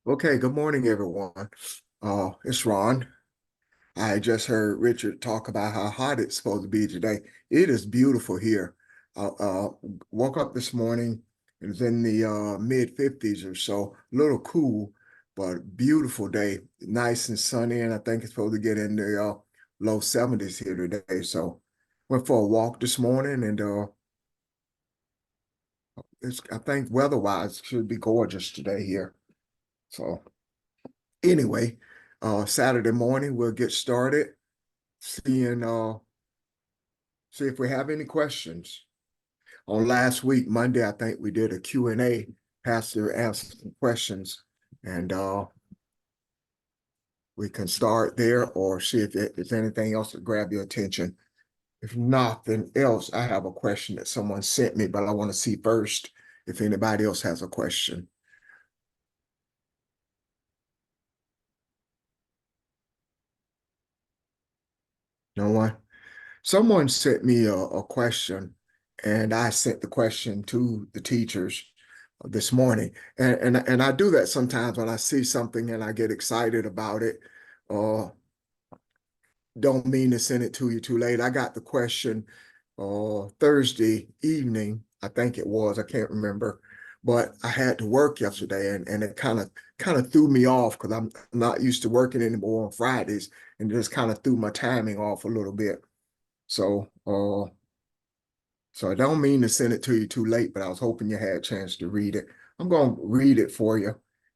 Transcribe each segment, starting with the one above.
Okay, good morning, everyone. It's Ron. I just heard Richard talk about how hot it's supposed to be today. It is beautiful here. Woke up this morning, it was in the mid 50s or so, a little cool, but beautiful day, nice and sunny, and I think it's supposed to get in the low 70s here today. So went for a walk this morning, and I think weather-wise should be gorgeous today here. So. Anyway, Saturday morning we'll get started seeing see if we have any questions. On last week, Monday, I think we did a Q&A. Pastor asked some questions, and we can start there or see if there's anything else that grab your attention. If nothing else, I have a question that someone sent me, but I want to see first if anybody else has a question. No one? Someone sent me a question, and I sent the question to the teachers this morning. And I do that sometimes when I see something and I get excited about it. Uh, don't mean to send it to you too late. I got the question Thursday evening, I think it was, I can't remember, but I had to work yesterday and it kind of threw me off because I'm not used to working anymore on Fridays, and it just kind of threw my timing off a little bit. So I don't mean to send it to you too late, but I was hoping you had a chance to read it. I'm gonna read it for you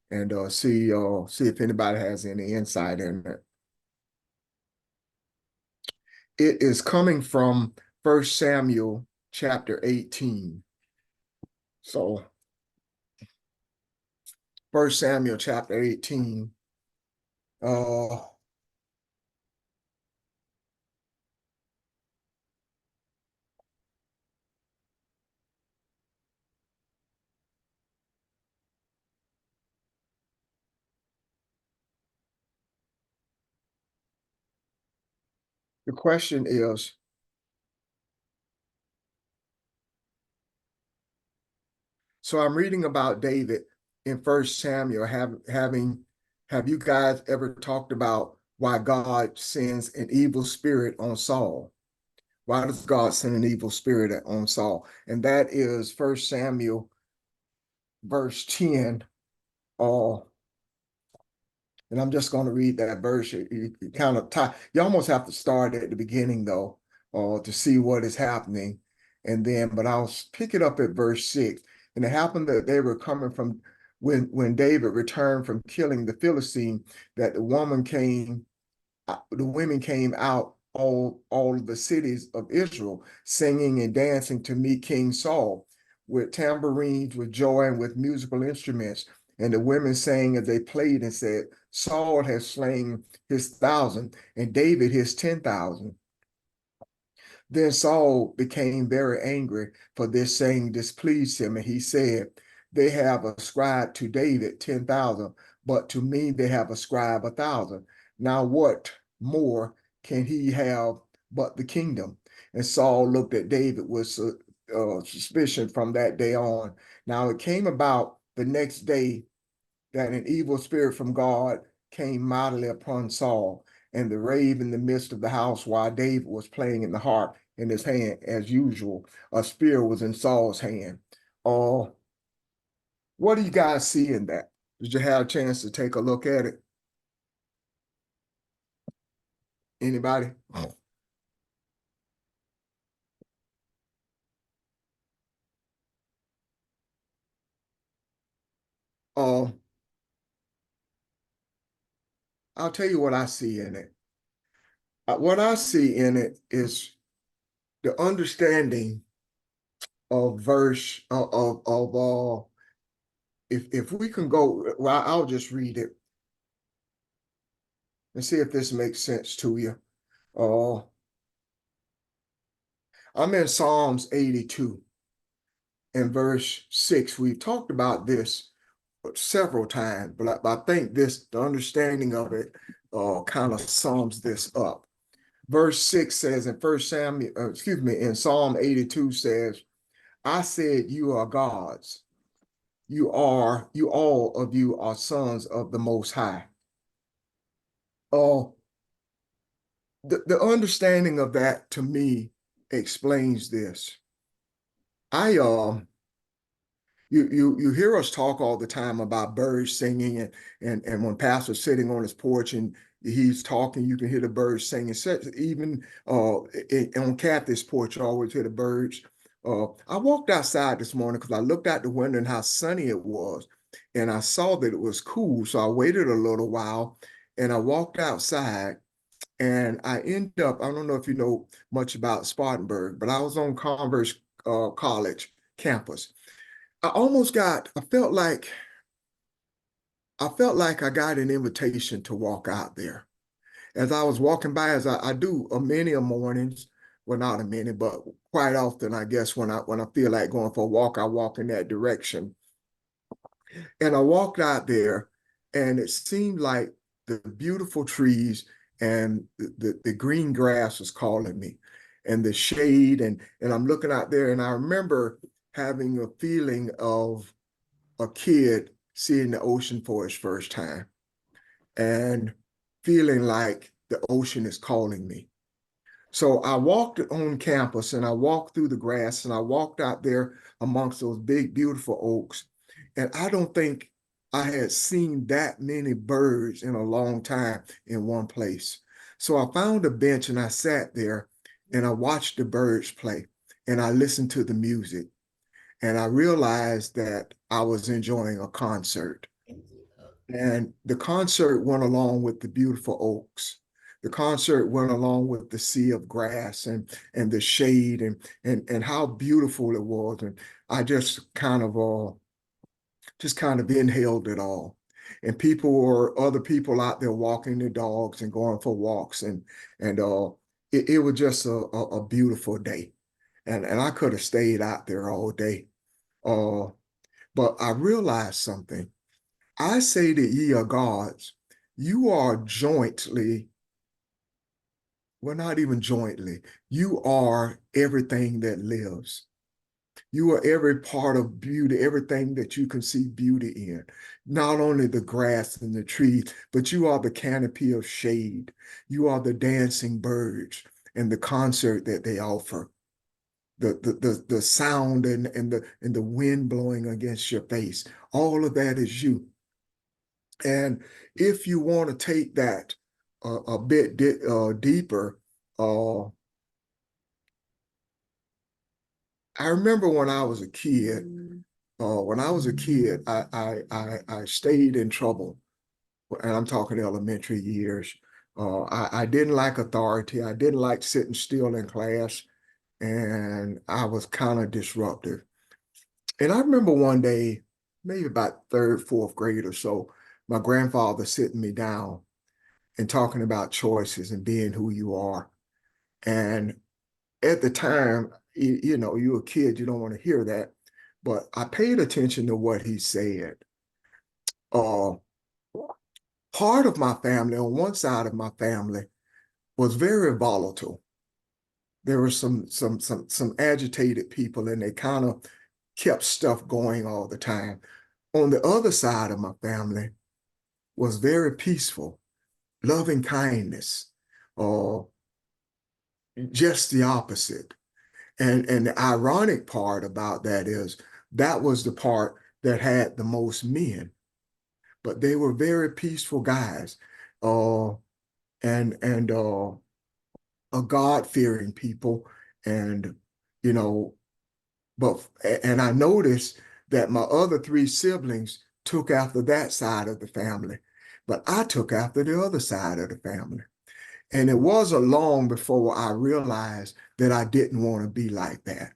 and see if anybody has any insight in it. It is coming from First Samuel chapter 18. So First Samuel chapter 18. Uh, the question is, so I'm reading about David in First Samuel. Have you guys ever talked about why God sends an evil spirit on Saul? Why does God send an evil spirit on Saul? And that is First Samuel verse 10. Uh, and I'm just going to read that verse. You kind of tie, you almost have to start at the beginning though, to see what is happening. But I'll pick it up at verse 6. And it happened that they were coming from when David returned from killing the Philistine, that the women came out all of the cities of Israel, singing and dancing to meet King Saul with tambourines, with joy, and with musical instruments. And the women sang as they played and said, Saul has slain his 1,000 and David his 10,000. Then Saul became very angry, for this saying displeased him, and he said, they have ascribed to David 10,000, but to me they have ascribed 1,000. Now what more can he have but the kingdom? And Saul looked at David with suspicion from that day on. Now it came about the next day that an evil spirit from God came mightily upon Saul, and the rave in the midst of the house while David was playing in the harp in his hand, as usual, a spear was in Saul's hand. Uh, what do you guys see in that? Did you have a chance to take a look at it? Anybody? Uh, I'll tell you what I see in it. What I see in it is the understanding of verse of if we can go, well, I'll just read it and see if this makes sense to you. Uh, I'm in Psalms 82 and verse 6. We've talked about this several times, but I think the understanding of it kind of sums this up. Verse 6 says in First Samuel, excuse me, in Psalm 82 says, I said, you are gods. you all of you are sons of the Most High. Uh, the understanding of that to me explains this. I you hear us talk all the time about birds singing and when pastor's sitting on his porch and he's talking, you can hear the birds singing. Even on Kathy's porch, you always hear the birds. I walked outside this morning because I looked out the window and how sunny it was, and I saw that it was cool. So I waited a little while, and I walked outside, and I end up. I don't know if you know much about Spartanburg, but I was on Converse College campus. I felt like I got an invitation to walk out there. As I was walking by, as I do a many a mornings, well, not a many, but quite often, I guess when I feel like going for a walk, I walk in that direction. And I walked out there, and it seemed like the beautiful trees and the green grass was calling me, and the shade, and I'm looking out there, and I remember having a feeling of a kid seeing the ocean for his first time and feeling like the ocean is calling me. So I walked on campus and I walked through the grass and I walked out there amongst those big, beautiful oaks. And I don't think I had seen that many birds in a long time in one place. So I found a bench and I sat there and I watched the birds play and I listened to the music. And I realized that I was enjoying a concert. And the concert went along with the beautiful oaks. The concert went along with the sea of grass and the shade and how beautiful it was. And I just kind of inhaled it all. And other people out there walking their dogs and going for walks. And it was just a beautiful day. And I could have stayed out there all day. Uh, but I realized something. I say that ye are gods. You are jointly, well, not even jointly, you are everything that lives. You are every part of beauty, everything that you can see beauty in. Not only the grass and the trees, but you are the canopy of shade. You are the dancing birds and the concert that they offer. The sound and the wind blowing against your face. All of that is you. And if you want to take that a bit deeper, uh, I remember when I was a kid. When I was a kid, I stayed in trouble, and I'm talking elementary years. I didn't like authority. I didn't like sitting still in class, and I was kind of disruptive. And I remember one day, maybe about third, fourth grade or so, my grandfather sitting me down and talking about choices and being who you are. And at the time, you know, you're a kid, you don't want to hear that. But I paid attention to what he said. Uh, Part of my family, on one side of my family, was very volatile. There were some agitated people, and they kind of kept stuff going all the time. On the other side of my family was very peaceful, loving kindness, uh, just the opposite. And the ironic part about that is that was the part that had the most men, but they were very peaceful guys, uh, and a God-fearing people, and you know, but and I noticed that my other three siblings took after that side of the family, but I took after the other side of the family. And it wasn't long before I realized that I didn't want to be like that,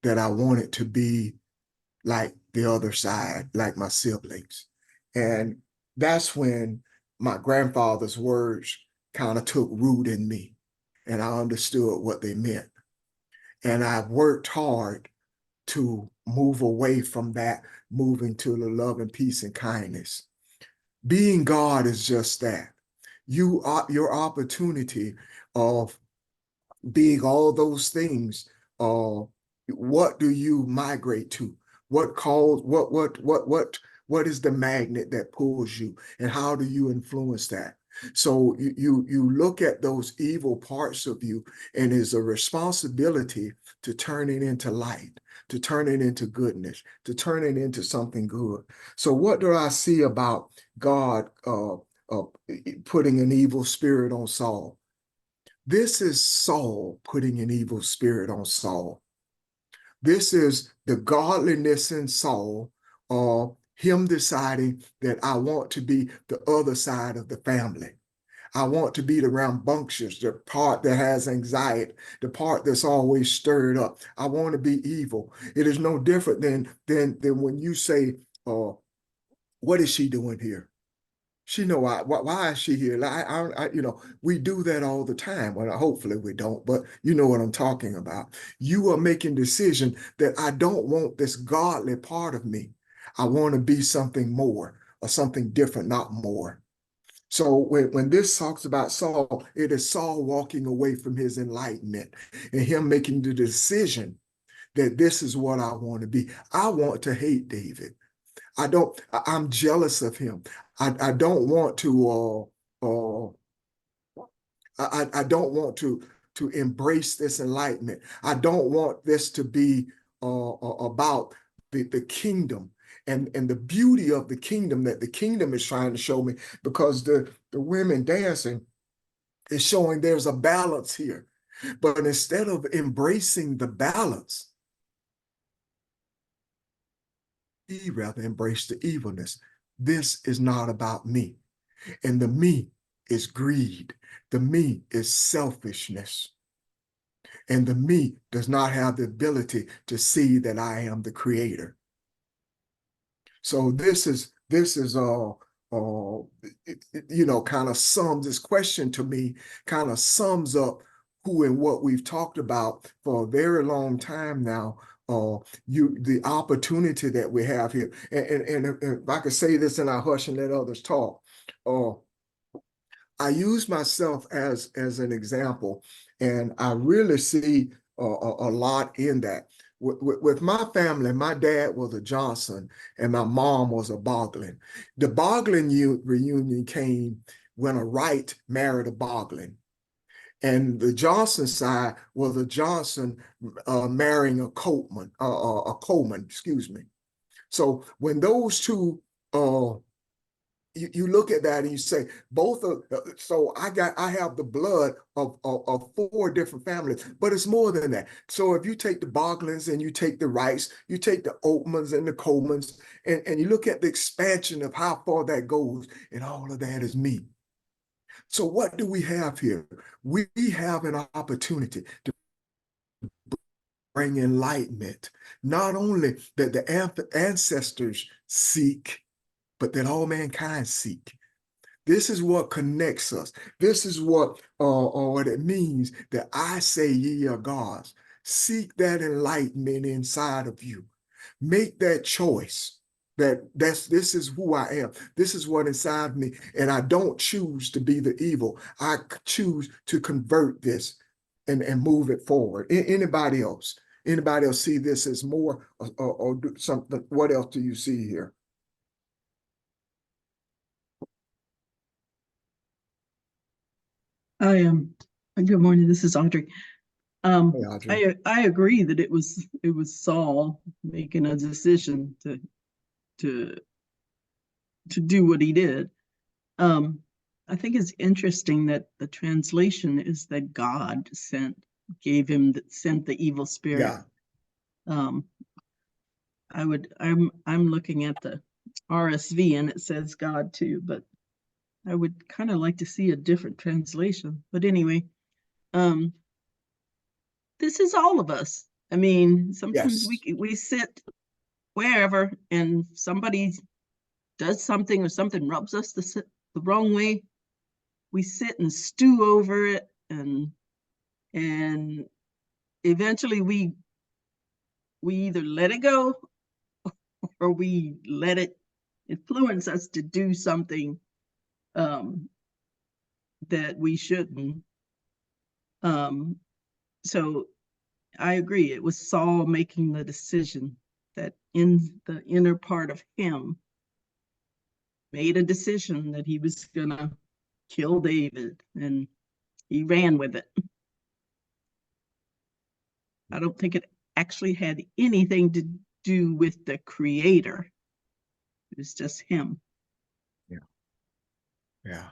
that I wanted to be like the other side, like my siblings. And that's when my grandfather's words kind of took root in me and I understood what they meant. And I worked hard to move away from that, moving to the love and peace and kindness. Being God is just that. You are your opportunity of being all those things. Uh, what do you migrate to? What calls, what is the magnet that pulls you, and how do you influence that? So you look at those evil parts of you, and it's a responsibility to turn it into light, to turn it into goodness, to turn it into something good. So what do I see about God putting an evil spirit on Saul? This is Saul putting an evil spirit on Saul. This is the godliness in Saul, or him deciding that I want to be the other side of the family. I want to be the rambunctious, the part that has anxiety, the part that's always stirred up. I want to be evil. It is no different than when you say, what is she doing here? She know why is she here? Like, we do that all the time. Well, hopefully we don't, but you know what I'm talking about. You are making decision that I don't want this godly part of me. I want to be something more or something different, not more. So when this talks about Saul, it is Saul walking away from his enlightenment and him making the decision that this is what I want to be. I want to hate David. I'm jealous of him. I don't want to I don't want to embrace this enlightenment. I don't want this to be about the kingdom and the beauty of the kingdom that the kingdom is trying to show me, because the women dancing is showing there's a balance here. But instead of embracing the balance, he rather embrace the evilness. This is not about me. And the me is greed. The me is selfishness. And the me does not have the ability to see that I am the creator. So this is kind of sums this question to me, kind of sums up who and what we've talked about for a very long time now. The opportunity that we have here, and if I could say this and I hush and let others talk. I use myself as an example, and I really see a lot in that. With my family, my dad was a Johnson and my mom was a Boglin. The Boglin reunion came when a Wright married a Boglin. And the Johnson side was a Johnson marrying a Coleman, excuse me. So when those two you look at that and you say both of so I have the blood of four different families, but it's more than that. So if you take the Boglins and you take the Wrights, you take the Oatmans and the Colemans, and you look at the expansion of how far that goes, and all of that is me. So what do we have here? We have an opportunity to bring enlightenment, not only that the ancestors seek, but that all mankind seek. This is what connects us. This is what it means that I say ye are gods. Seek that enlightenment inside of you. Make that choice. This is who I am. This is what inside me. And I don't choose to be the evil. I choose to convert this and move it forward. Anybody else? Anybody else see this as more or do something? What else do you see here? I am. Good morning. This is Audrey. Hey, Audrey. I agree that it was Saul making a decision to do what he did. I think it's interesting that the translation is that God sent the evil spirit. Yeah. I'm looking at the RSV and it says God too, but I would kind of like to see a different translation. But anyway, this is all of us. I mean, sometimes Yes. we sit wherever and somebody does something or something rubs us the wrong way. We sit and stew over it, and eventually we either let it go or we let it influence us to do something that we shouldn't. So I agree. It was Saul making the decision that in the inner part of him made a decision that he was gonna kill David, and he ran with it. I don't think it actually had anything to do with the creator. It was just him. Yeah. Yeah.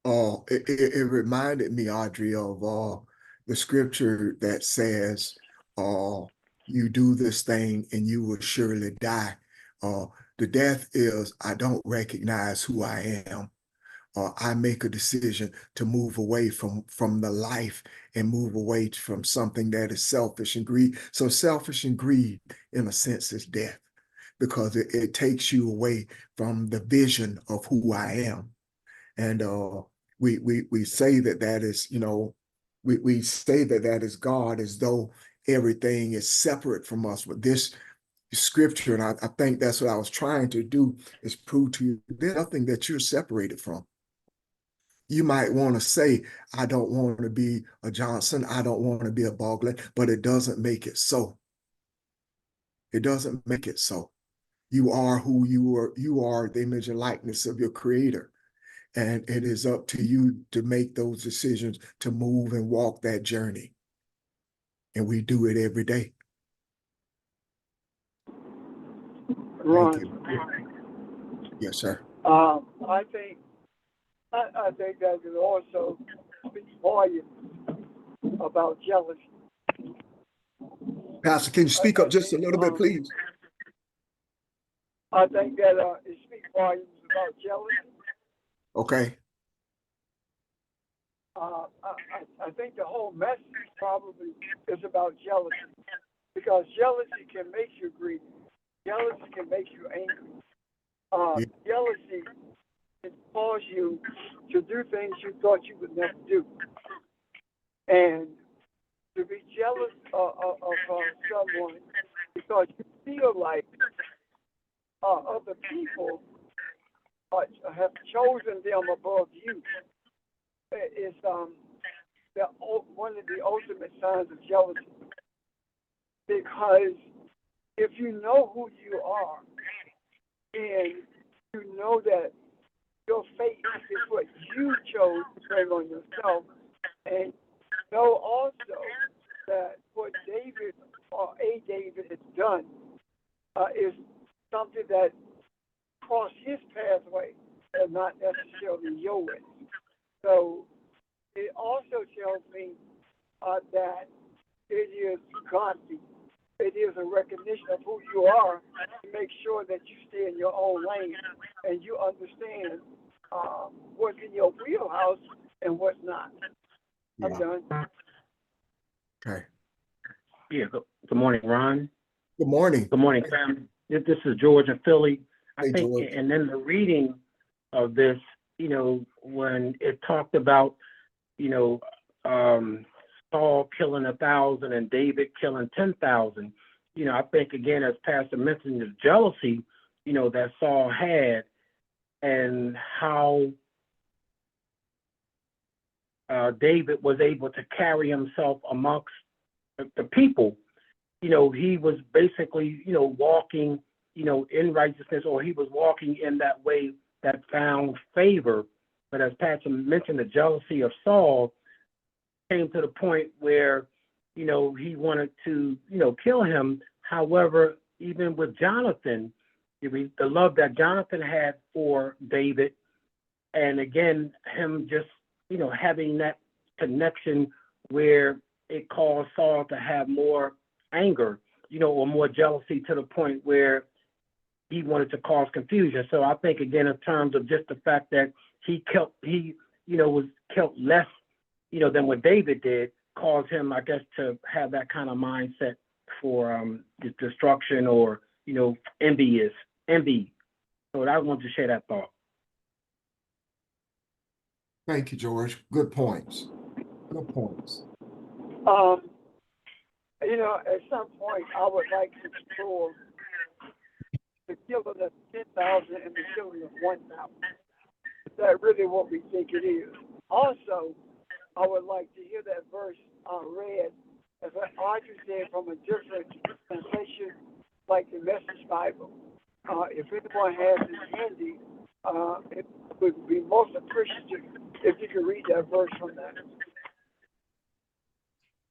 Oh, it reminded me, Audrey, of the scripture that says, you do this thing and you will surely die. Uh, the death is, I don't recognize who I am. I make a decision to move away from the life and move away from something that is selfish and greed. So selfish and greed, in a sense, is death, because it takes you away from the vision of who I am. And we say that is, we say that is God, as though everything is separate from us. But this scripture, and I think that's what I was trying to do, is prove to you there's nothing that you're separated from. You might want to say, I don't want to be a Johnson, I don't want to be a Boglin, but it doesn't make it so. It doesn't make it so. You are who you are. You are the image and likeness of your creator. And it is up to you to make those decisions, to move and walk that journey. And we do it every day. Ron, Thank you. Yes, sir. I think that it also speaks volumes about jealousy. Pastor, can you speak I up just a think, little bit, please? I think that it speaks volumes about jealousy. Okay. I think the whole message probably is about jealousy, because jealousy can make you greedy. Jealousy can make you angry. Yeah. Jealousy can cause you to do things you thought you would never do. And to be jealous of someone because you feel like other people have chosen them above you is one of the ultimate signs of jealousy. Because if you know who you are and you know that your fate is what you chose to bring on yourself, and know also that what David or a David has done is something that crossed his pathway and not necessarily your way. So it also tells me that it is godly. It is a recognition of who you are to make sure that you stay in your own lane and you understand what's in your wheelhouse and what's not. I'm done. Okay. Yeah, good morning, Ron. Good morning. Good morning, Sam. This is George in Philly. I Hey, think, George. and then the reading of this, when it talked about, Saul killing 1,000 and David killing 10,000, I think, again, as Pastor mentioned, the jealousy, that Saul had, and how David was able to carry himself amongst the people. He was basically, walking, in righteousness, or he was walking in that way that found favor. But as Pastor mentioned, the jealousy of Saul came to the point where, he wanted to, kill him. However, even with Jonathan, the love that Jonathan had for David, and again, him just, having that connection where it caused Saul to have more anger, or more jealousy, to the point where he wanted to cause confusion. So I think, again, in terms of just the fact that he was killed less, than what David did, caused him, I guess, to have that kind of mindset for destruction, or, envy. So I wanted to share that thought. Thank you, George. Good points. Good points. At some point, I would like to explore the killing of 10,000 and the killing of 1,000. Is that really what we think it is? Also, I would like to hear that verse read, as Audrey said, from a different translation, like the Message Bible. If anyone has it handy, it would be most appreciative if you could read that verse from that.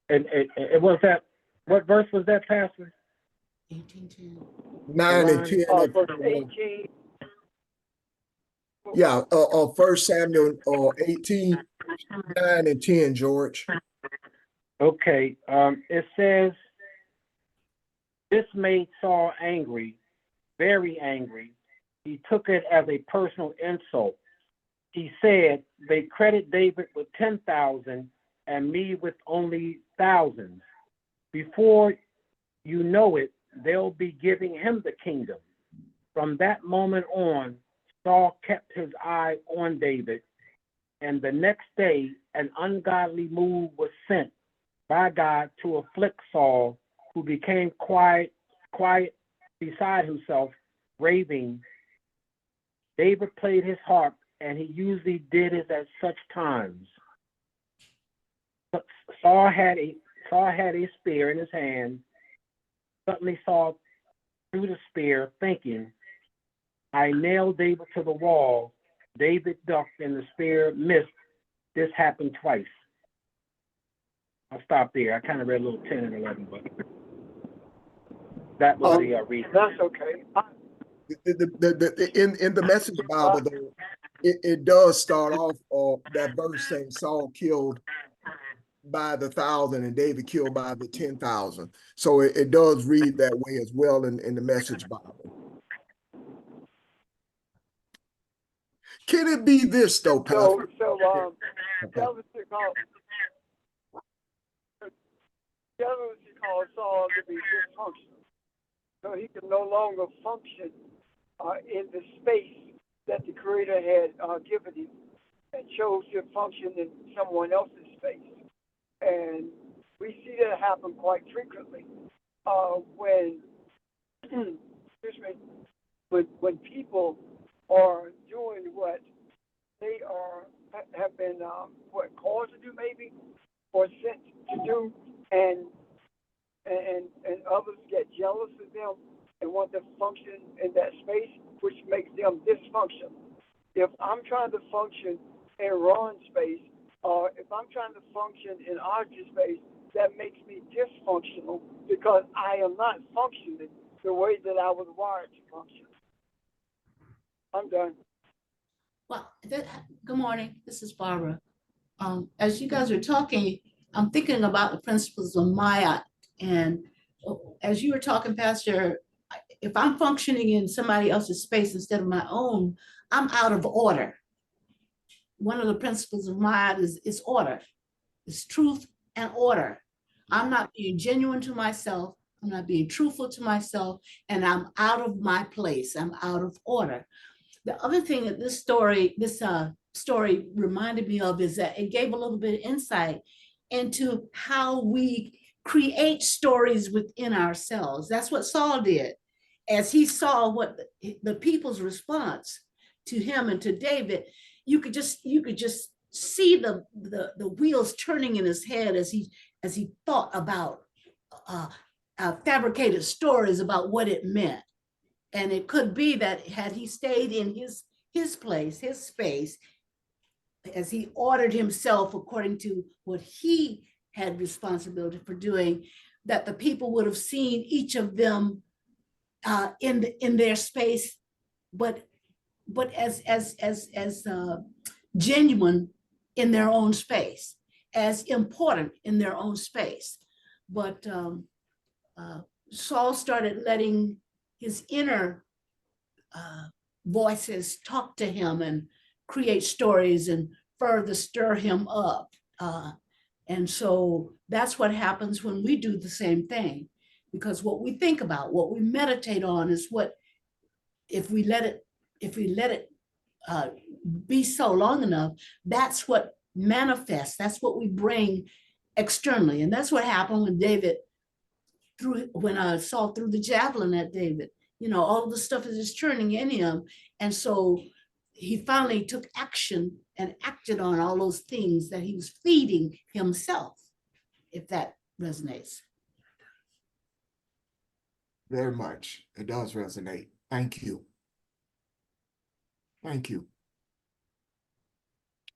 And it was that, what verse was that, Pastor? 18:10. 9 and 10. Verse 18. Yeah, 1 Samuel 18, 9 and 10, George. Okay, it says, this made Saul angry, very angry. He took it as a personal insult. He said, they credit David with 10,000 and me with only thousands. Before you know it, they'll be giving him the kingdom. From that moment on, Saul kept his eye on David, and the next day an ungodly move was sent by God to afflict Saul, who became quiet beside himself, raving. David played his harp, and he usually did it at such times. Saul had a spear in his hand. Suddenly Saul threw the spear, thinking, I nailed David to the wall. David ducked, and the spear missed. This happened twice. I'll stop there. I kind of read a little 10 and 11, but that was the reason. That's okay. In the Message Bible, though, it does start off that verse saying Saul killed by the 1,000 and David killed by the 10,000. So it does read that way as well in the Message Bible. Can it be this though, Pastor? Jealousy caused Saul to be dysfunctional. So he could no longer function in the space that the Creator had given him, and chose to function in someone else's space. And we see that happen quite frequently when, excuse me, when people are doing what they have been called to do, maybe, or sent to do, and others get jealous of them and want to function in that space, which makes them dysfunctional. If I'm trying to function in Ron's space, or if I'm trying to function in Audrey's space, that makes me dysfunctional because I am not functioning the way that I was wired to function. I'm done. Well, good morning. This is Barbara. As you guys are talking, I'm thinking about the principles of Maya. And as you were talking, Pastor, if I'm functioning in somebody else's space instead of my own, I'm out of order. One of the principles of Maya is order. It's truth and order. I'm not being genuine to myself. I'm not being truthful to myself, and I'm out of my place. I'm out of order. The other thing that this story reminded me of is that it gave a little bit of insight into how we create stories within ourselves. That's what Saul did. As he saw what the people's response to him and to David, you could just see the wheels turning in his head as he thought about fabricated stories about what it meant. And it could be that had he stayed in his place, his space, as he ordered himself according to what he had responsibility for doing, that the people would have seen each of them in their space, but as genuine in their own space, as important in their own space. But Saul started letting his inner voices talk to him and create stories and further stir him up. And so that's what happens when we do the same thing, because what we think about, what we meditate on is what, if we let it be so long enough, that's what manifests, that's what we bring externally. And that's what happened when Saul threw the javelin at David. You know, all of the stuff is just churning in him. And so he finally took action and acted on all those things that he was feeding himself, if that resonates. Very much. It does resonate. Thank you. Thank you.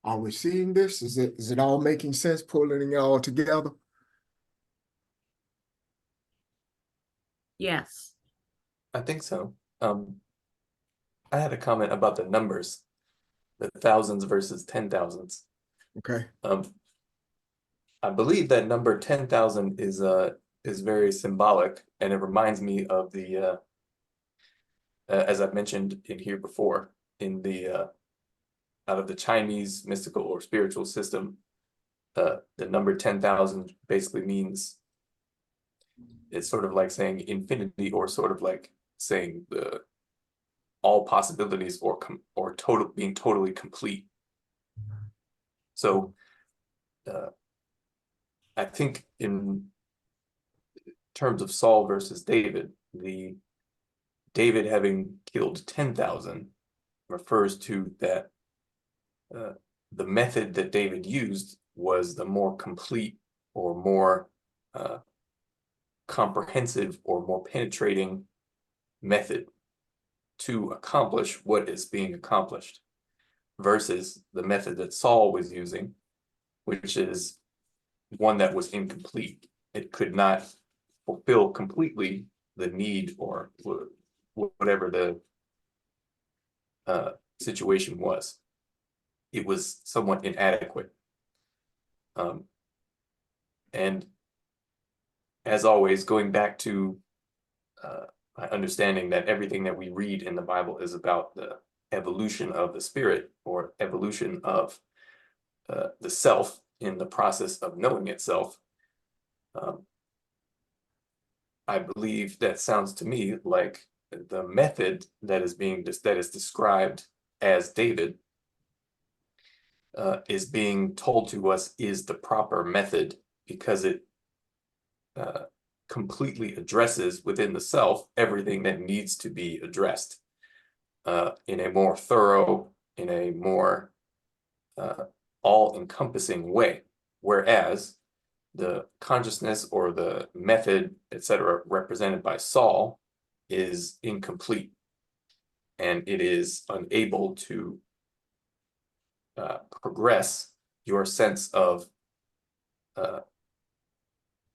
Are we seeing this? Is it all making sense, pulling it all together? Yes. I think so. I had a comment about the numbers, the thousands versus 10,000s. Okay. I believe that number 10,000 is very symbolic, and it reminds me of the as I've mentioned in here before, in the out of the Chinese mystical or spiritual system, the number 10,000 basically means, it's sort of like saying infinity, or sort of like saying the all possibilities, or being totally complete. So I think in terms of Saul versus David, the David having killed 10,000 refers to that the method that David used was the more complete, or more comprehensive, or more penetrating method to accomplish what is being accomplished, versus the method that Saul was using, which is one that was incomplete. It could not fulfill completely the need, or whatever the situation was. It was somewhat inadequate. And as always, going back to my understanding that everything that we read in the Bible is about the evolution of the spirit, or evolution of the self in the process of knowing itself. I believe that sounds to me like the method that is described as David is being told to us is the proper method, because it completely addresses within the self everything that needs to be addressed in a more thorough, in a more all-encompassing way. Whereas the consciousness, or the method, etc., represented by Saul is incomplete, and it is unable to progress your sense of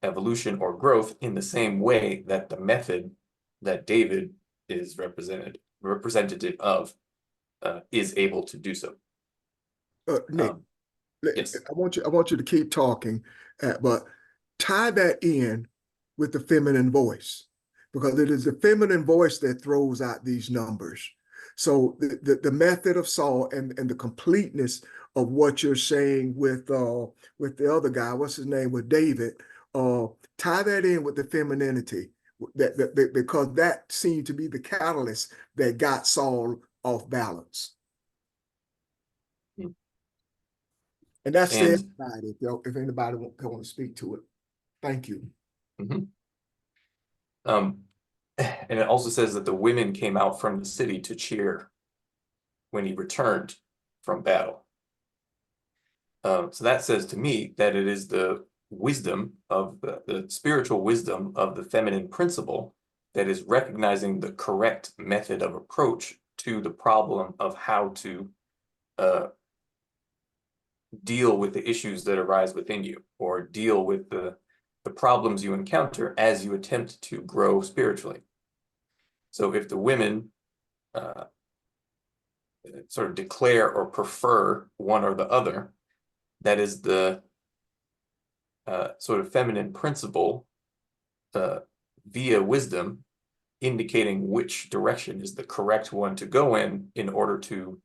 evolution or growth in the same way that the method that David is representative of is able to do so. Nick, Yes. I want you to keep talking, but tie that in with the feminine voice, because it is the feminine voice that throws out these numbers. So the method of Saul, and the completeness of what you're saying with the other guy, what's his name, with David, tie that in with the femininity, because that seemed to be the catalyst that got Saul off balance. And that's to everybody, if anybody want to speak to it. Thank you. And it also says that the women came out from the city to cheer when he returned from battle. So that says to me that it is the wisdom of the spiritual wisdom of the feminine principle that is recognizing the correct method of approach to the problem of how to deal with the issues that arise within you, or deal with the problems you encounter as you attempt to grow spiritually. So if the women sort of declare or prefer one or the other, that is the sort of feminine principle via wisdom indicating which direction is the correct one to go in order to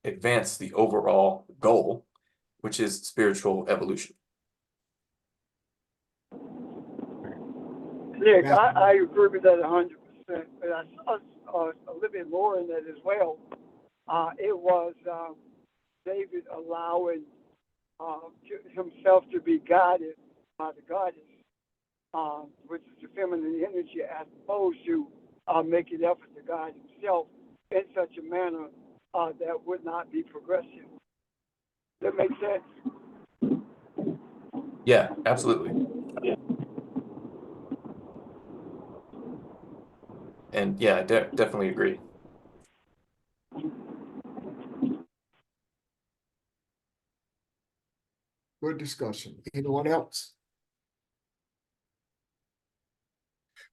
advance the overall goal, which is spiritual evolution. Nick, I agree with that 100%, but I saw a little bit more in that as well. It was David allowing himself to be guided by the goddess, which is the feminine energy, as opposed to making effort to guide himself in such a manner that would not be progressive. Does that make sense? Yeah, absolutely. And yeah, I definitely agree. Good discussion. Anyone else?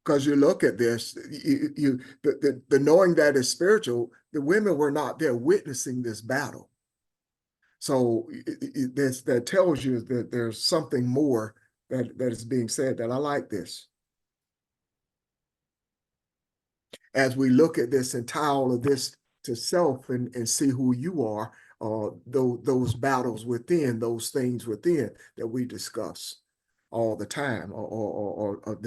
Because you look at this, the knowing that is spiritual, the women were not there witnessing this battle. So that tells you that there's something more that is being said, that I like this. As we look at this and tie all of this to self and see who you are, those battles within, those things within that we discuss all the time, or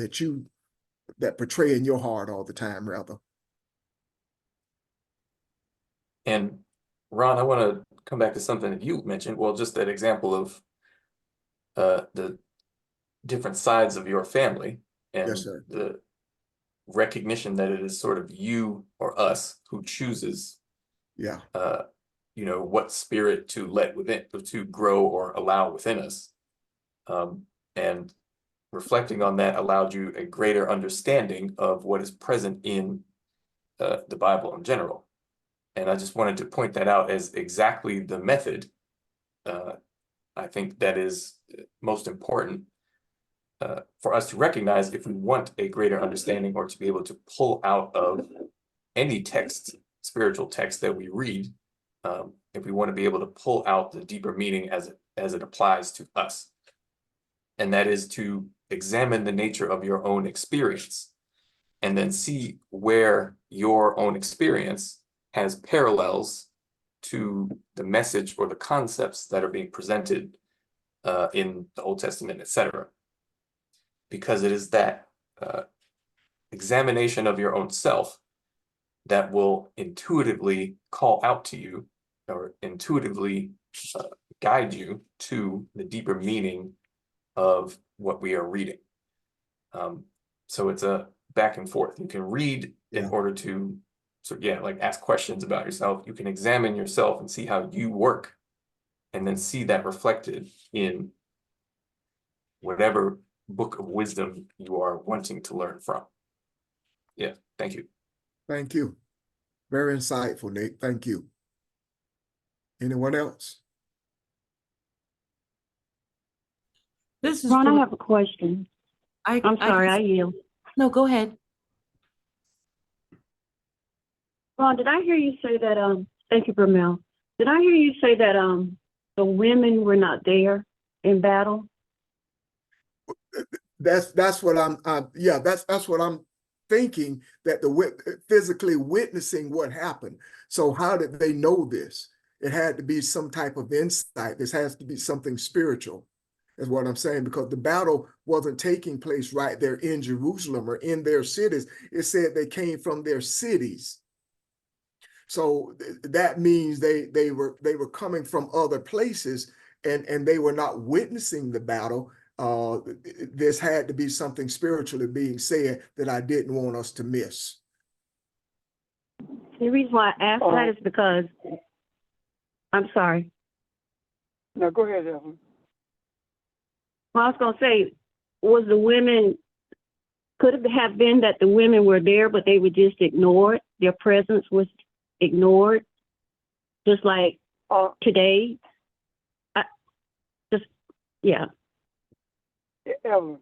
that portray in your heart all the time, rather. And Ron, I want to come back to something that you mentioned. Well, just that example of the different sides of your family and Yes, sir. the recognition that it is sort of you or us who chooses, Yeah, what spirit to let within, to grow or allow within us. And reflecting on that allowed you a greater understanding of what is present in the Bible in general. And I just wanted to point that out as exactly the method. I think that is most important for us to recognize if we want a greater understanding or to be able to pull out of any text, spiritual text that we read, if we want to be able to pull out the deeper meaning as it applies to us. And that is to examine the nature of your own experience and then see where your own experience has parallels to the message or the concepts that are being presented in the Old Testament, etc. Because it is that examination of your own self that will intuitively call out to you or intuitively guide you to the deeper meaning of what we are reading. So it's a back and forth. You can read in Yeah. order to, like ask questions about yourself. You can examine yourself and see how you work, and then see that reflected in whatever book of wisdom you are wanting to learn from. Yeah, thank you. thank you. Very insightful, Nick. Thank you. Anyone else? This is Ron, I for, have a question. I, I'm I sorry, can- I yield. No, go ahead. Ron, did I hear you say that, thank you, Bromel. Did I hear you say that, the women were not there in battle? That's what that's what I'm thinking, that physically witnessing what happened. So how did they know this? It had to be some type of insight. This has to be something spiritual, is what I'm saying, because the battle wasn't taking place right there in Jerusalem or in their cities. It said they came from their cities. So that means they were coming from other places, and they were not witnessing the battle. This had to be something spiritually being said that I didn't want us to miss. The reason why I asked that is because, I'm sorry. No, go ahead, Evelyn. Well, I was gonna say, could it have been that the women were there, but they were just ignored? Their presence was ignored, just like today. Yeah. Evelyn,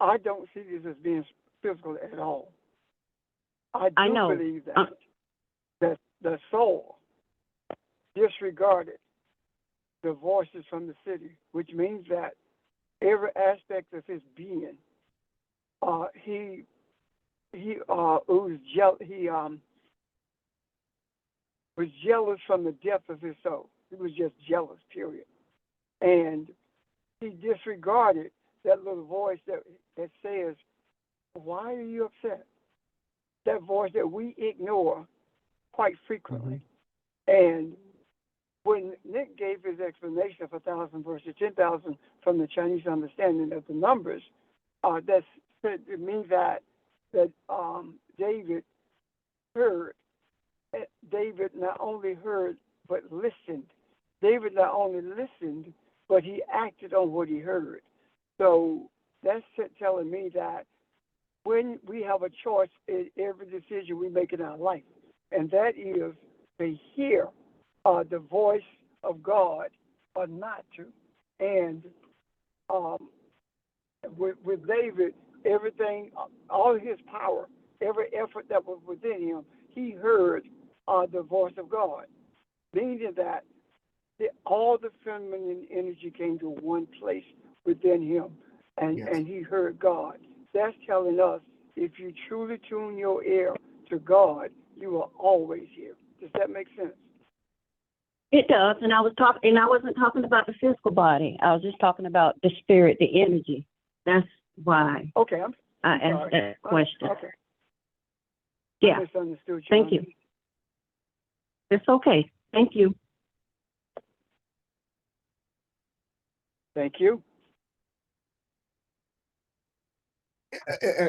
I don't see this as being physical at all. I know. believe that the soul disregarded the voices from the city, which means that every aspect of his being, he was jealous from the depth of his soul. He was just jealous, period. And he disregarded that little voice that says, why are you upset? That voice that we ignore quite frequently. And when Nick gave his explanation of 1,000 versus 10,000 from the Chinese understanding of the numbers, it means that David heard. David not only heard, but listened. David not only listened, but he acted on what he heard. So that's telling me that when we have a choice in every decision we make in our life, and that is to hear the voice of God or not to. And with David, everything, all his power, every effort that was within him, he heard the voice of God, meaning that all the feminine energy came to one place within him, and, Yes. and he heard God. That's telling us if you truly tune your ear to God, you will always hear. Does that make sense? It does, and I wasn't talking about the physical body. I was just talking about the spirit, the energy. That's why Okay, I sorry. asked that question. Okay. I Yeah, misunderstood you. thank you. It's okay. Thank you. Thank you.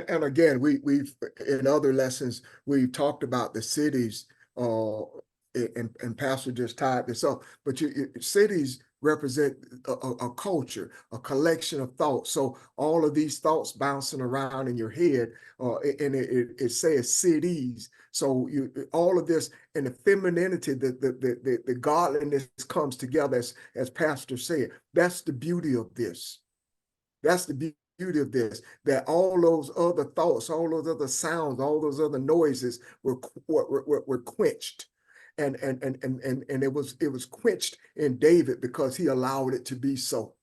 And again, we've in other lessons we've talked about the cities, and Pastor just tied this up. But cities represent a culture, a collection of thoughts. So all of these thoughts bouncing around in your head, and it says cities. So all of this and the femininity, the godliness comes together, as Pastor said. That's the beauty of this. That's the beauty of this, that all those other thoughts, all those other sounds, all those other noises were quenched. And it was quenched in David because he allowed it to be so.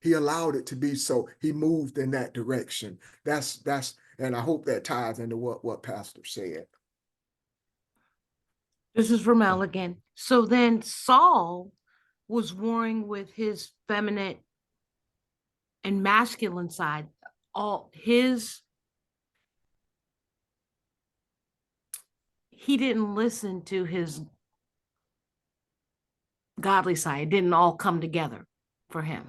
He allowed it to be so. He moved in that direction. That's and I hope that ties into what Pastor said. This is Ramel again. So then Saul was warring with his feminine and masculine side. He didn't listen to his godly side. It didn't all come together for him.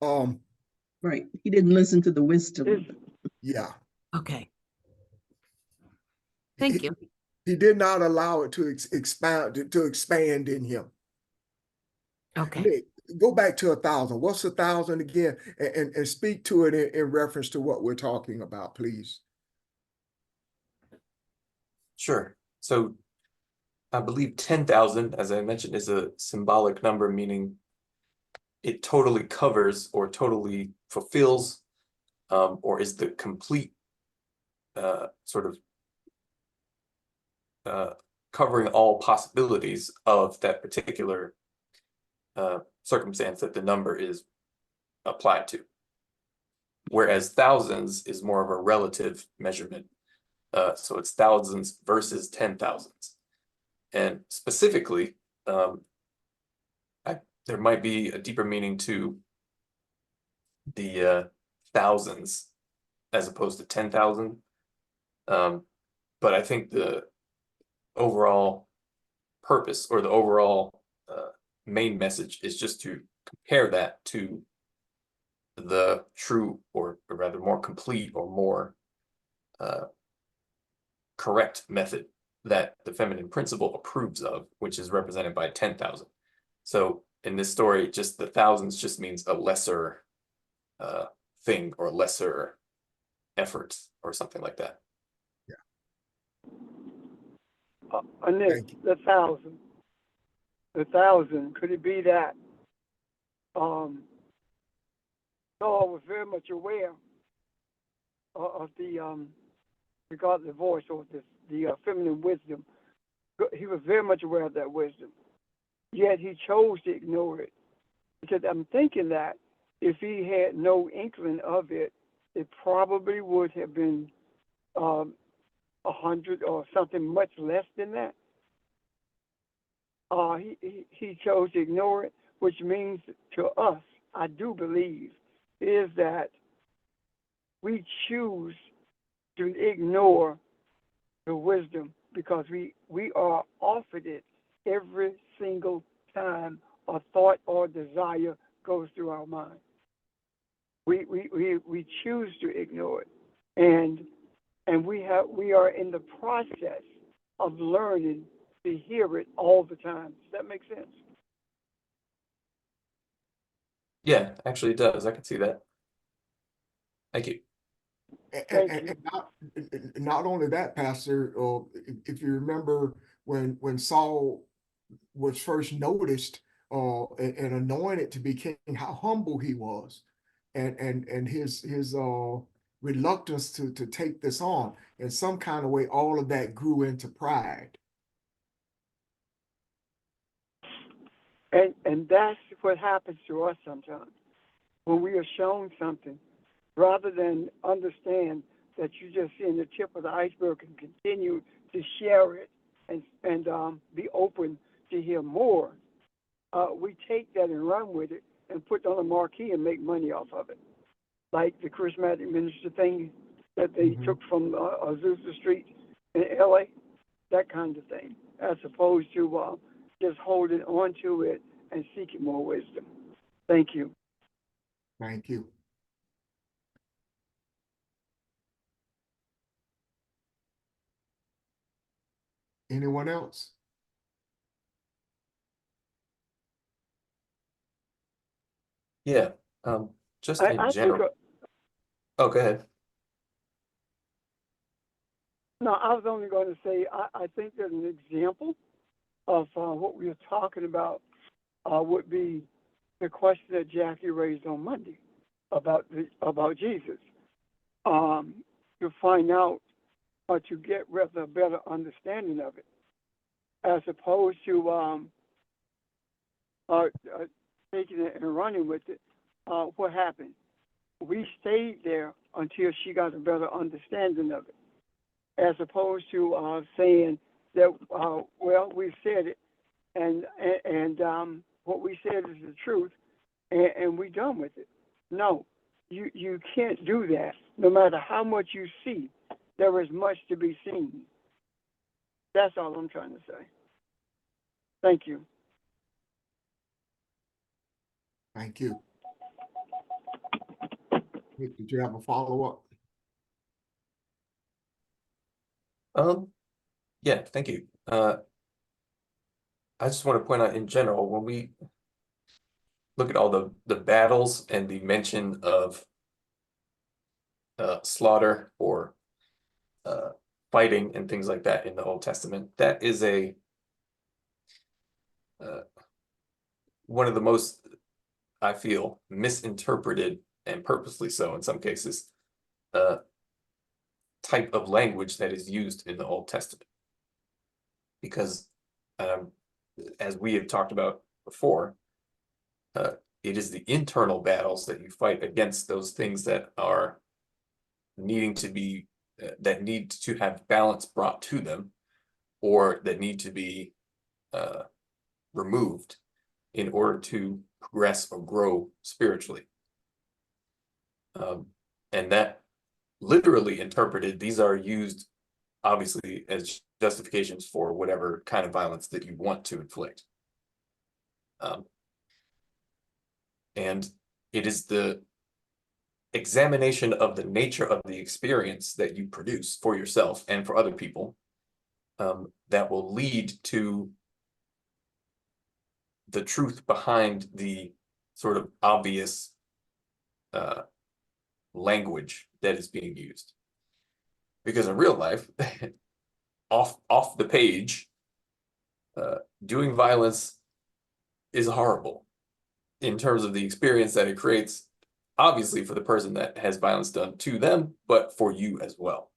Right. He didn't listen to the wisdom of it. Yeah. Okay. Thank you. He did not allow it to expand in him. Okay. Nick, go back to 1,000. What's 1,000 again? And speak to it in reference to what we're talking about, please. Sure. So I believe 10,000, as I mentioned, is a symbolic number, meaning it totally covers or totally fulfills, or is the complete sort of covering all possibilities of that particular circumstance that the number is applied to. Whereas thousands is more of a relative measurement. So it's thousands versus 10,000s. And specifically, there might be a deeper meaning to the thousands as opposed to 10,000. But I think the overall purpose or the overall main message is just to compare that to the true, or rather more complete or more correct method that the feminine principle approves of, which is represented by 10,000. So in this story, just the thousands just means a lesser thing or lesser effort or something like that. Nick, the 1,000. The 1,000, could it be that Saul was very much aware of the godly voice, or the feminine wisdom? He was very much aware of that wisdom, yet he chose to ignore it. Because I'm thinking that if he had no inkling of it, it probably would have been 100 or something much less than that. He chose to ignore it, which means to us, I do believe, is that we choose to ignore the wisdom because we are offered it every single time a thought or desire goes through our mind. We choose to ignore it, and we are in the process of learning to hear it all the time. Does that make sense? Yeah, actually it does. I can see that. Thank you. Thank And you. not only that, Pastor, if you remember when Saul was first noticed and anointed to be king, how humble he was, and his reluctance to take this on. In some kind of way, all of that grew into pride. And that's what happens to us sometimes when we are shown something, rather than understand that you're just seeing the tip of the iceberg and continue to share it and be open to hear more. We take that and run with it and put it on a marquee and make money off of it, like the charismatic minister thing that they took from Azusa Street in LA, that kind of thing, as opposed to just holding on to it and seeking more wisdom. Thank you. Thank you. Anyone else? Yeah, just I in think, general. Oh, go ahead. no, I was only going to say, I think that an example of what we were talking about would be the question that Jackie raised on Monday about Jesus. To find out or to get rather a better understanding of it, as opposed to taking it and running with it. What happened? We stayed there until she got a better understanding of it, as opposed to saying that, well, we said it, and what we said is the truth, and we done with it. No, you can't do that. No matter how much you see, there is much to be seen. That's all I'm trying to say. Thank you. Thank you. Nick, did you have a follow-up? Yeah, thank you. I just want to point out in general, when we look at all the battles and the mention of slaughter or fighting and things like that in the Old Testament, that is one of the most, I feel, misinterpreted, and purposely so in some cases, type of language that is used in the Old Testament. Because as we have talked about before, it is the internal battles that you fight against those things that are needing to be, that need to have balance brought to them, or that need to be removed in order to progress or grow spiritually. And that literally interpreted, these are used obviously as justifications for whatever kind of violence that you want to inflict. And it is the examination of the nature of the experience that you produce for yourself and for other people that will lead to the truth behind the sort of obvious language that is being used. Because in real life, off the page, doing violence is horrible in terms of the experience that it creates, obviously for the person that has violence done to them, but for you as well.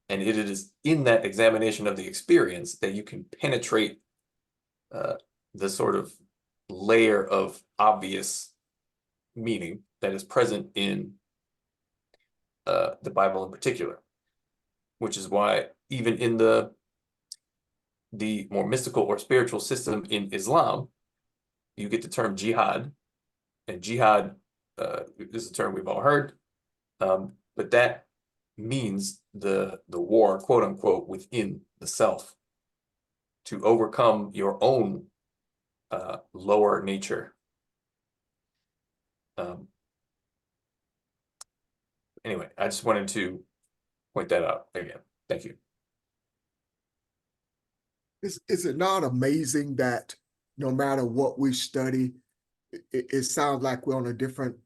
And it is in that examination of the experience that you can penetrate the sort of layer of obvious meaning that is present in the Bible in particular, which is why even in the more mystical or spiritual system in Islam, you get the term jihad, and jihad is a term we've all heard, but that means the war, quote unquote, within the self to overcome your own lower nature. Anyway, I just wanted to point that out again. Thank you. Is it not amazing that no matter what we study, it sounds like we're on a different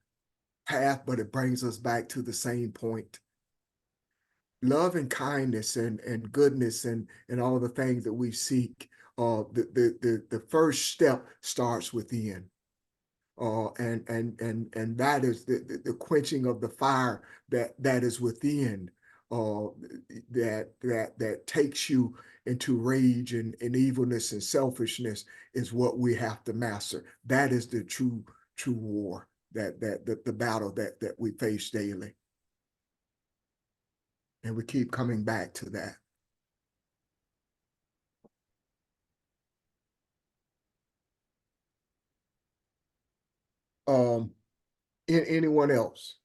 path, but it brings us back to the same point. Love and kindness and goodness and all the things that we seek, the first step starts within. And that is the quenching of the fire that is within, that takes you into rage and evilness and selfishness is what we have to master. That is the true war, the battle that we face daily. And we keep coming back to that. Anyone else?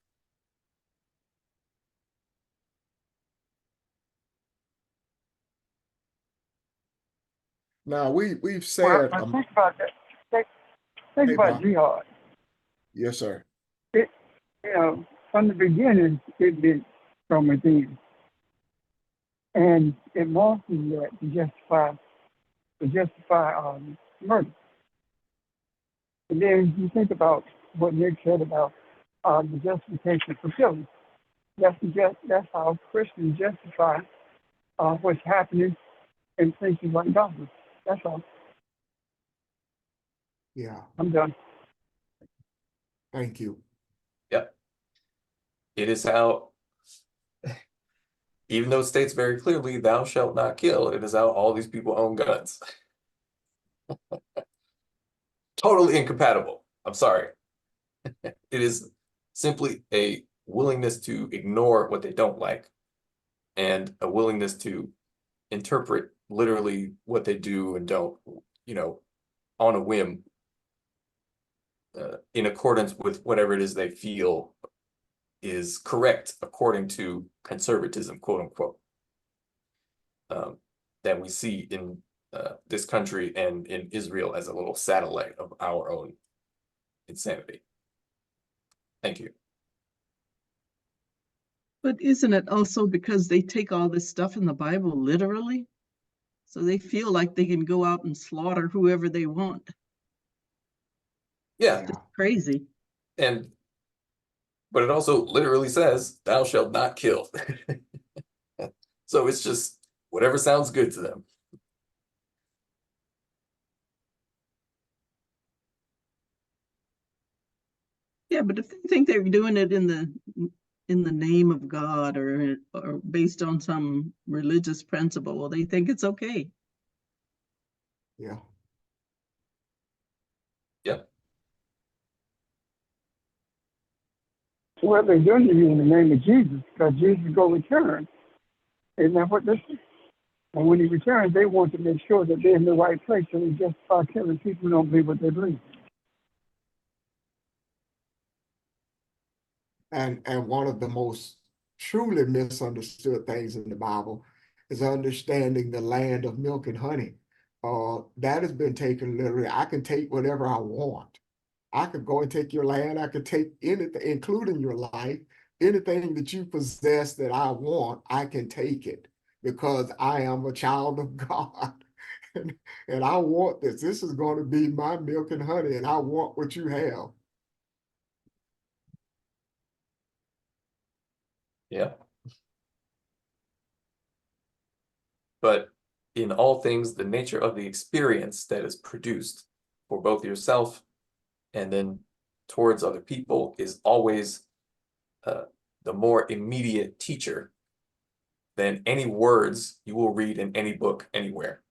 Now we've Well, said, I think about that. Think hey, about Bob. jihad. Yes, sir. It, you know, from the beginning, it been from within, and it morphs into that to justify murder. And then you think about what Nick said about the justification for killing. That's how Christians justify what's happening in places like Gaza. That's all. Yeah, I'm done. thank you. Yep. It is how, even though it states very clearly, thou shalt not kill, it is how all these people own guns. Totally incompatible. I'm sorry. It is simply a willingness to ignore what they don't like and a willingness to interpret literally what they do and don't, on a whim, in accordance with whatever it is they feel is correct according to conservatism, quote unquote, that we see in this country and in Israel as a little satellite of our own insanity. Thank you. But isn't it also because they take all this stuff in the Bible literally? So they feel like they can go out and slaughter whoever they want. Yeah, It's crazy. but it also literally says, thou shalt not kill. So it's just whatever sounds good to them. Yeah, but if they think they're doing it in the name of God or based on some religious principle, well, they think it's okay. Yeah. Yep. Well, they're doing it in the name of Jesus because Jesus will return. Isn't that what they say? And when he returns, they want to make sure that they're in the right place, so they justify killing people who don't believe what they believe. And one of the most truly misunderstood things in the Bible is understanding the land of milk and honey. That has been taken literally. I can take whatever I want. I could go and take your land. I could take anything, including your life, anything that you possess that I want, I can take it because I am a child of God. And I want this. This is going to be my milk and honey, and I want what you have. Yeah. But in all things, the nature of the experience that is produced for both yourself and then towards other people is always the more immediate teacher than any words you will read in any book anywhere.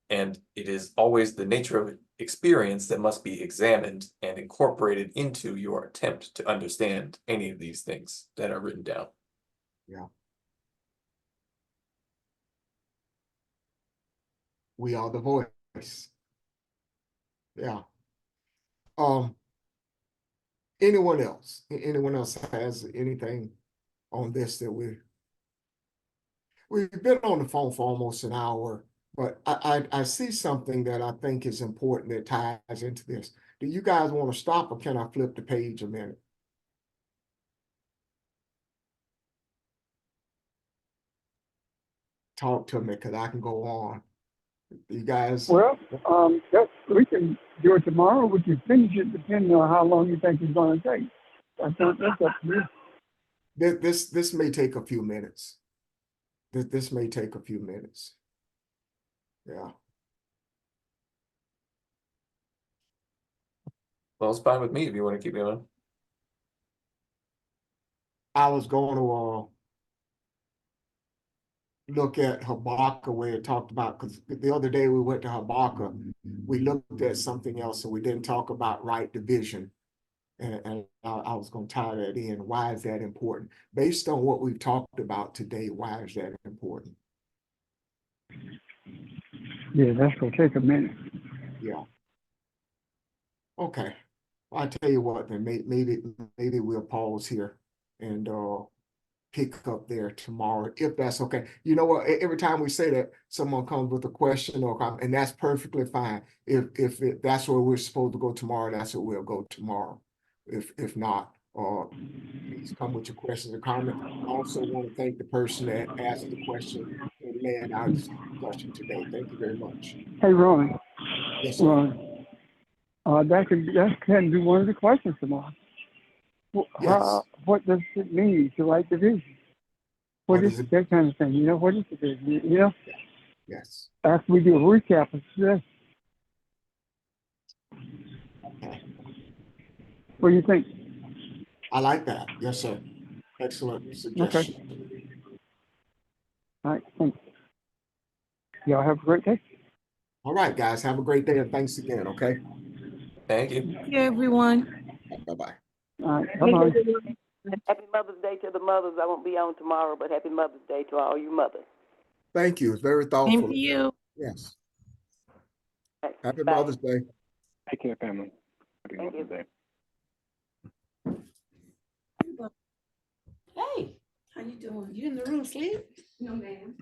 And it is always the nature of experience that must be examined and incorporated into your attempt to understand any of these things that are written down. Yeah. We are the voice. Yeah. Anyone else? Anyone else has anything on this that we've been on the phone for almost an hour, but I see something that I think is important that ties into this. Do you guys want to stop or can I flip the page a minute? Talk to me because I can go on. You guys, Well, we can do it tomorrow. We can finish it depending on how long you think it's gonna take. That's up to you. this may take a few minutes. This may take a few minutes. Yeah. Well, it's fine with me if you want to keep going. I was going to look at Habakkuk where it talked about, because the other day we went to Habakkuk, we looked at something else and we didn't talk about right division. And I was going to tie that in. Why is that important? Based on what we've talked about today, why is that important? Yeah, that's gonna take a minute. Yeah. Okay. I'll tell you what, then maybe we'll pause here and pick up there tomorrow, if that's okay. You know what? Every time we say that, someone comes with a question or comment, and that's perfectly fine. If that's where we're supposed to go tomorrow, that's where we'll go tomorrow. If not, please come with your questions or comments. I also want to thank the person that asked the question and led our discussion today. Thank you very much. Hey, Ron, Yes, sir. that can be one of the questions tomorrow. Yes. What does it mean to right division? What is it? That kind of thing. You know, what is it? You know, Yes. after we do a recap of today. Okay. What do you think? I like that. Yes, sir. Excellent suggestion. All right, thanks. Y'all have a great day. All right, guys. Have a great day and thanks again. Okay. Thank you. Thank you, everyone. Bye-bye. All right, bye-bye. Happy Mother's Day to the mothers. I won't be on tomorrow, but happy Mother's Day to all you mothers. Thank you. It's very Same thoughtful. to you. Yes. Okay, Happy bye. Mother's Day. Take care, family. Happy Thank you. Day. Hey, how you doing? You in the room sleep? No, ma'am.